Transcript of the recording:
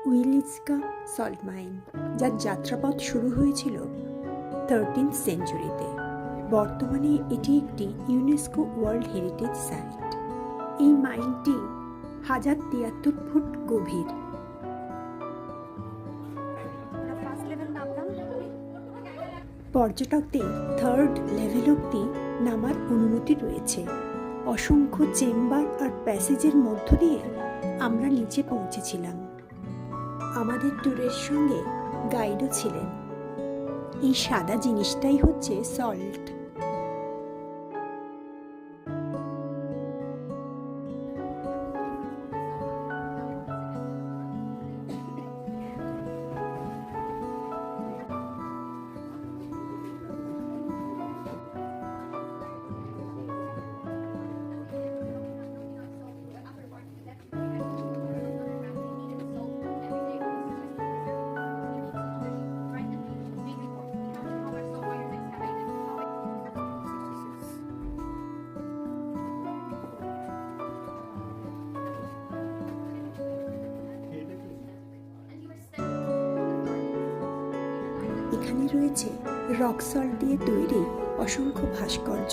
উইলিস্কা salt mine, যার যাত্রাপথ শুরু হয়েছিল 13th সেঞ্চুরিতে। বর্তমানে এটি একটি ইউনেস্কো ওয়ার্ল্ড হেরিটেজ সাইট। এই মাইনটি 1073 ফুট গভীর। পর্যটকদের 3rd লেভেল অবধি নামার অনুমতি রয়েছে। অসংখ্য চেম্বার আর প্যাসেজের মধ্য দিয়ে আমরা নিচে পৌঁছেছিলাম। আমাদের ট্যুরের সঙ্গে গাইডও ছিলেন। এই সাদা জিনিসটাই হচ্ছে সল্ট। এখানে রয়েছে রক সল্ট দিয়ে তৈরি অসংখ্য ভাস্কর্য।